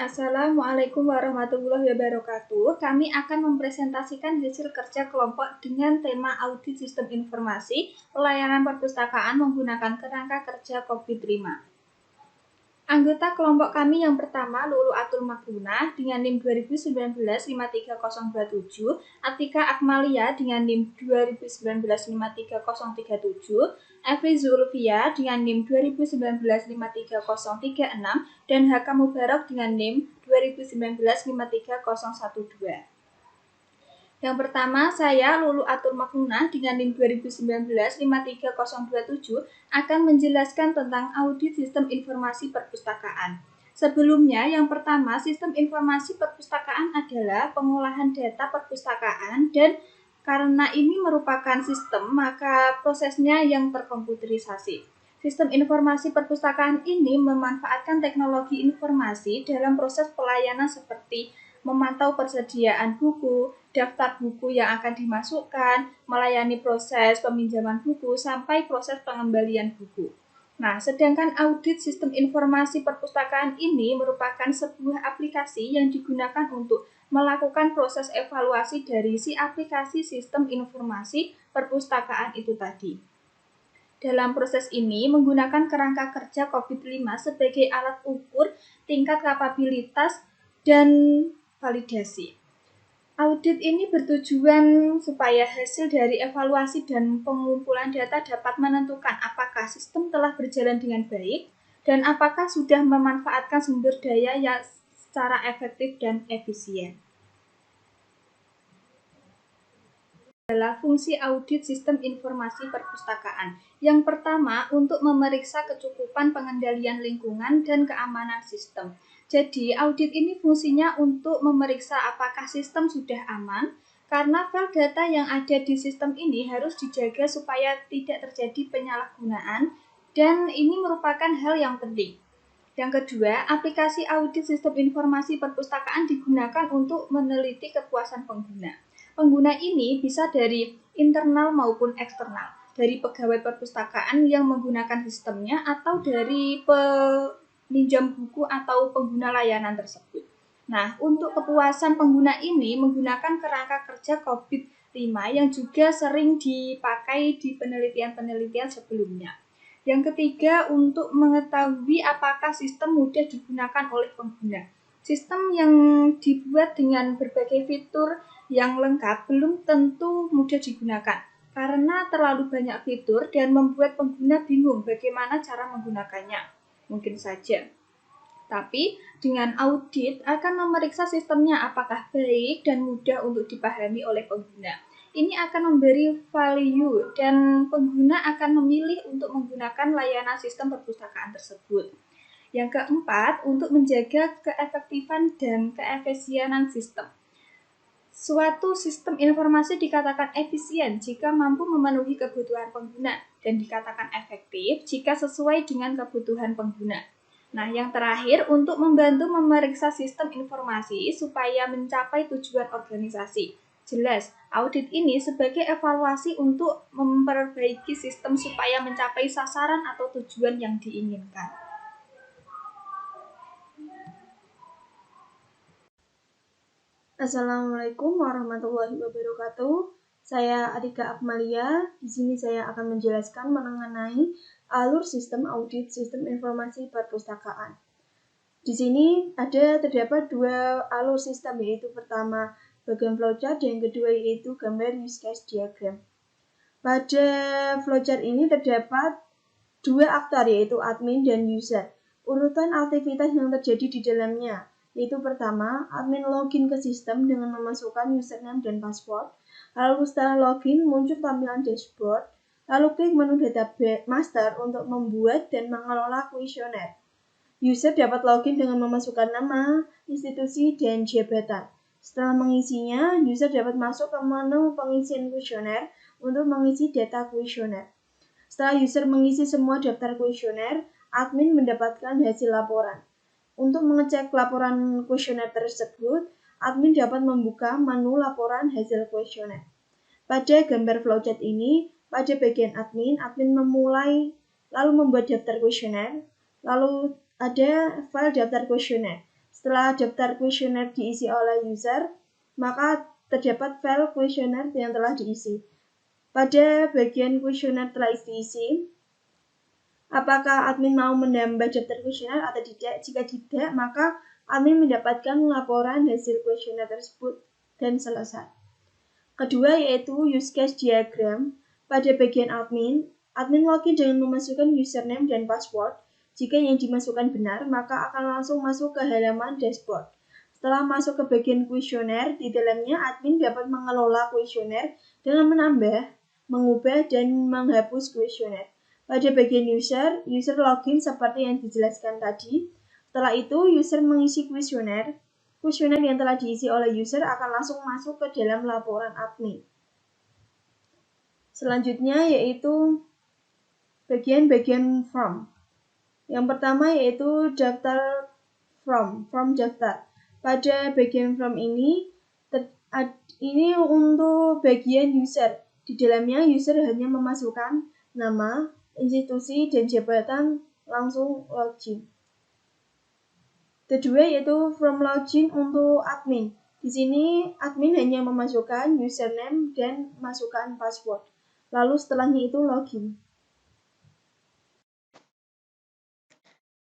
Assalamualaikum warahmatullahi wabarakatuh. Kami akan mempresentasikan hasil kerja kelompok dengan tema audit sistem informasi pelayanan perpustakaan menggunakan kerangka kerja COVID-5. Anggota kelompok kami yang pertama Lulu Atul Magrunah dengan NIM 2019-53027, Atika Akmalia dengan NIM 2019-53037, Efri Zulfia dengan NIM 2019-53036, dan Haka Mubarak dengan NIM 2019-53012. Yang pertama, saya Lulu Atul Magrunah dengan NIM 2019-53027 akan menjelaskan tentang audit sistem informasi perpustakaan. Sebelumnya, yang pertama, sistem informasi perpustakaan adalah pengolahan data perpustakaan dan karena ini merupakan sistem, maka prosesnya yang terkomputerisasi. Sistem informasi perpustakaan ini memanfaatkan teknologi informasi dalam proses pelayanan seperti memantau persediaan buku, daftar buku yang akan dimasukkan, melayani proses peminjaman buku, sampai proses pengembalian buku. Nah, sedangkan audit sistem informasi perpustakaan ini merupakan sebuah aplikasi yang digunakan untuk melakukan proses evaluasi dari si aplikasi sistem informasi perpustakaan itu tadi. Dalam proses ini menggunakan kerangka kerja COVID-5 sebagai alat ukur tingkat kapabilitas dan validasi. Audit ini bertujuan supaya hasil dari evaluasi dan pengumpulan data dapat menentukan apakah sistem telah berjalan dengan baik dan apakah sudah memanfaatkan sumber daya yang secara efektif dan efisien. Adalah fungsi audit sistem informasi perpustakaan. Yang pertama, untuk memeriksa kecukupan pengendalian lingkungan dan keamanan sistem. Jadi, audit ini fungsinya untuk memeriksa apakah sistem sudah aman, karena file data yang ada di sistem ini harus dijaga supaya tidak terjadi penyalahgunaan, dan ini merupakan hal yang penting. Yang kedua, aplikasi audit sistem informasi perpustakaan digunakan untuk meneliti kepuasan pengguna. Pengguna ini bisa dari internal maupun eksternal, dari pegawai perpustakaan yang menggunakan sistemnya atau dari minjam buku atau pengguna layanan tersebut. Nah, untuk kepuasan pengguna ini menggunakan kerangka kerja COVID-5 yang juga sering dipakai di penelitian-penelitian sebelumnya. Yang ketiga, untuk mengetahui apakah sistem mudah digunakan oleh pengguna. Sistem yang dibuat dengan berbagai fitur yang lengkap belum tentu mudah digunakan karena terlalu banyak fitur dan membuat pengguna bingung bagaimana cara menggunakannya. Mungkin saja. Tapi dengan audit akan memeriksa sistemnya apakah baik dan mudah untuk dipahami oleh pengguna. Ini akan memberi value dan pengguna akan memilih untuk menggunakan layanan sistem perpustakaan tersebut. Yang keempat, untuk menjaga keefektifan dan keefisienan sistem. Suatu sistem informasi dikatakan efisien jika mampu memenuhi kebutuhan pengguna dan dikatakan efektif jika sesuai dengan kebutuhan pengguna. Nah, yang terakhir untuk membantu memeriksa sistem informasi supaya mencapai tujuan organisasi. Jelas, audit ini sebagai evaluasi untuk memperbaiki sistem supaya mencapai sasaran atau tujuan yang diinginkan. Assalamualaikum warahmatullahi wabarakatuh. Saya Atika Akmalia. Di sini saya akan menjelaskan mengenai alur sistem audit sistem informasi perpustakaan. Di sini terdapat dua alur sistem, yaitu pertama bagian flowchart dan yang kedua yaitu gambar use case diagram. Pada flowchart ini terdapat dua aktor, yaitu admin dan user. Urutan aktivitas yang terjadi di dalamnya, yaitu pertama, admin login ke sistem dengan memasukkan username dan password. Lalu setelah login muncul tampilan dashboard. Lalu klik menu data master untuk membuat dan mengelola kuesioner. User dapat login dengan memasukkan nama, institusi, dan jabatan. Setelah mengisinya, user dapat masuk ke menu pengisian kuesioner untuk mengisi data kuesioner. Setelah user mengisi semua daftar kuesioner, admin mendapatkan hasil laporan. Untuk mengecek laporan kuesioner tersebut, admin dapat membuka menu laporan hasil kuesioner. Pada gambar flowchart ini, pada bagian admin memulai lalu membuat daftar kuesioner, lalu ada file daftar kuesioner. Setelah daftar kuesioner diisi oleh user, maka terdapat file kuesioner yang telah diisi. Pada bagian kuesioner telah diisi, apakah admin mau menambah daftar kuesioner atau tidak? Jika tidak, maka admin mendapatkan laporan hasil kuesioner tersebut dan selesai. Kedua yaitu use case diagram. Pada bagian admin login dengan memasukkan username dan password. Jika yang dimasukkan benar, maka akan langsung masuk ke halaman dashboard. Setelah masuk ke bagian kuesioner, di dalamnya admin dapat mengelola kuesioner dengan menambah, mengubah, dan menghapus kuesioner. Pada bagian user login seperti yang dijelaskan tadi. Setelah itu, user mengisi kuesioner. Kuesioner yang telah diisi oleh user akan langsung masuk ke dalam laporan admin. Selanjutnya yaitu bagian form. Yang pertama yaitu daftar form daftar. Pada bagian form ini untuk bagian user. Di dalamnya user hanya memasukkan nama, institusi, dan jabatan langsung login. Kedua yaitu form login untuk admin. Di sini admin hanya memasukkan username dan masukkan password. Lalu setelahnya itu login.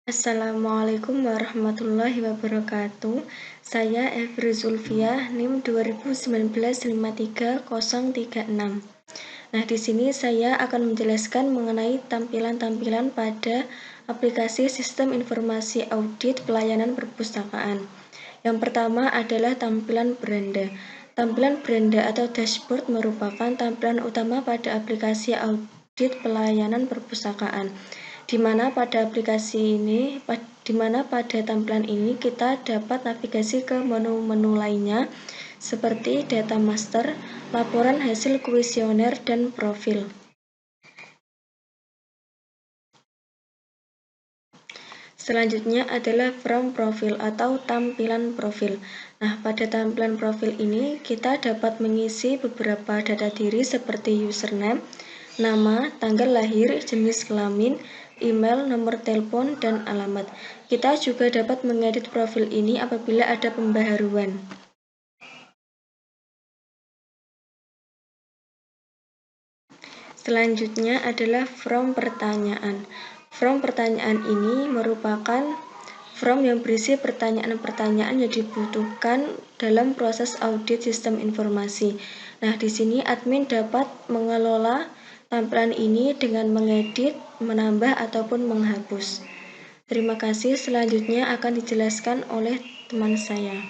Assalamualaikum warahmatullahi wabarakatuh. Saya Evri Zulfiah, NIM 2019-53036. Nah, di sini saya akan menjelaskan mengenai tampilan-tampilan pada aplikasi Sistem Informasi Audit Pelayanan Perpustakaan. Yang pertama adalah tampilan beranda. Tampilan beranda atau dashboard merupakan tampilan utama pada aplikasi audit pelayanan perpustakaan, di mana pada tampilan ini kita dapat navigasi ke menu-menu lainnya seperti data master, laporan hasil kuesioner, dan profil. Selanjutnya adalah from profil atau tampilan profil. Nah, pada tampilan profil ini kita dapat mengisi beberapa data diri seperti username, nama, tanggal lahir, jenis kelamin, email, nomor telepon, dan alamat. Kita juga dapat mengedit profil ini apabila ada pembaharuan. Selanjutnya adalah from pertanyaan. From pertanyaan ini merupakan from yang berisi pertanyaan-pertanyaan yang dibutuhkan dalam proses audit sistem informasi. Nah, di sini admin dapat mengelola tampilan ini dengan mengedit, menambah, ataupun menghapus. Terima kasih. Selanjutnya akan dijelaskan oleh teman saya.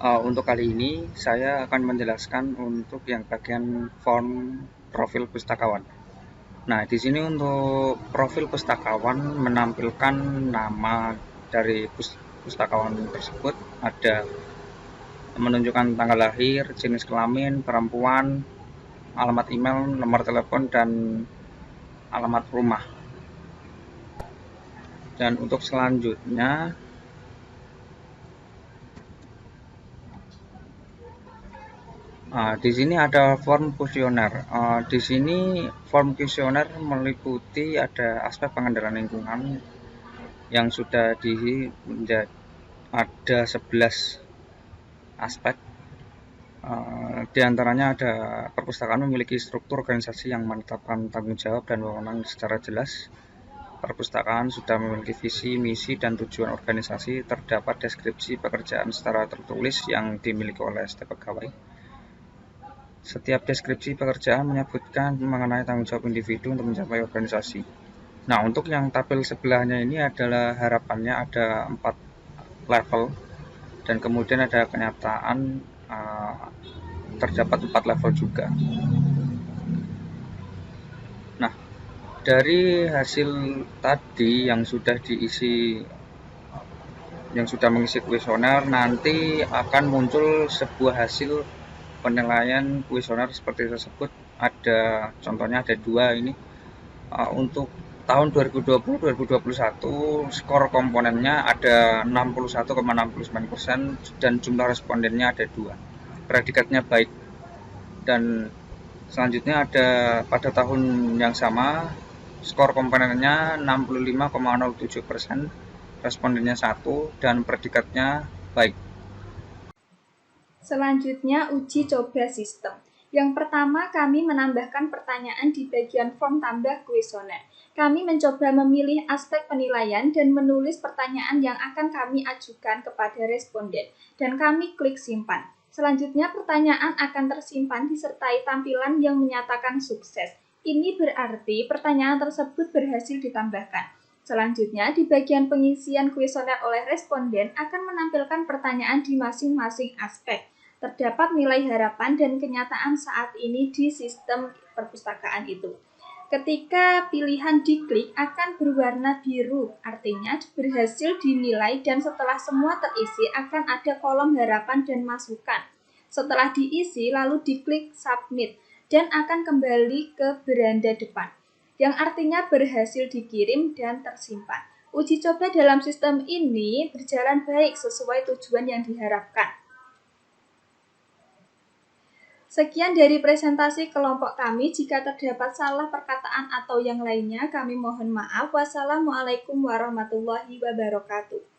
Untuk kali ini saya akan menjelaskan untuk yang bagian form profil pustakawan. Nah, di sini untuk profil pustakawan menampilkan nama dari pustakawan tersebut, ada menunjukkan tanggal lahir, jenis kelamin, perempuan, alamat email, nomor telepon, dan alamat rumah. Dan untuk selanjutnya di sini ada form kuesioner. Di sini form kuesioner meliputi ada aspek pengendalian lingkungan yang sudah ada 11 aspek. Di antaranya ada perpustakaan memiliki struktur organisasi yang menetapkan tanggung jawab dan wewenang secara jelas. Perpustakaan sudah memiliki visi, misi, dan tujuan organisasi. Terdapat deskripsi pekerjaan secara tertulis yang dimiliki oleh setiap pegawai. Setiap deskripsi pekerjaan menyebutkan mengenai tanggung jawab individu untuk mencapai organisasi. Nah, untuk yang tabel sebelahnya ini adalah harapannya ada 4 level, dan kemudian ada kenyataan terdapat 4 level juga. Nah, dari hasil tadi yang sudah mengisi kuesioner, nanti akan muncul sebuah hasil penilaian kuesioner seperti tersebut. Contohnya ada 2 ini. Untuk tahun 2020-2021 skor komponennya ada 61,69% dan jumlah respondennya ada 2. Predikatnya baik. Dan selanjutnya ada pada tahun yang sama skor komponennya 65,07% respondennya 1, dan predikatnya baik. Selanjutnya, uji coba sistem. Yang pertama, kami menambahkan pertanyaan di bagian form tambah kuesioner. Kami mencoba memilih aspek penilaian dan menulis pertanyaan yang akan kami ajukan kepada responden, dan kami klik simpan. Selanjutnya, pertanyaan akan tersimpan disertai tampilan yang menyatakan sukses. Ini berarti pertanyaan tersebut berhasil ditambahkan. Selanjutnya, di bagian pengisian kuesioner oleh responden akan menampilkan pertanyaan di masing-masing aspek. Terdapat nilai harapan dan kenyataan saat ini di sistem perpustakaan itu. Ketika pilihan diklik akan berwarna biru, artinya berhasil dinilai, dan setelah semua terisi akan ada kolom harapan dan masukan. Setelah diisi, lalu diklik submit dan akan kembali ke beranda depan, yang artinya berhasil dikirim dan tersimpan. Uji coba dalam sistem ini berjalan baik sesuai tujuan yang diharapkan. Sekian dari presentasi kelompok kami. Jika terdapat salah perkataan atau yang lainnya, kami mohon maaf. Wassalamualaikum warahmatullahi wabarakatuh.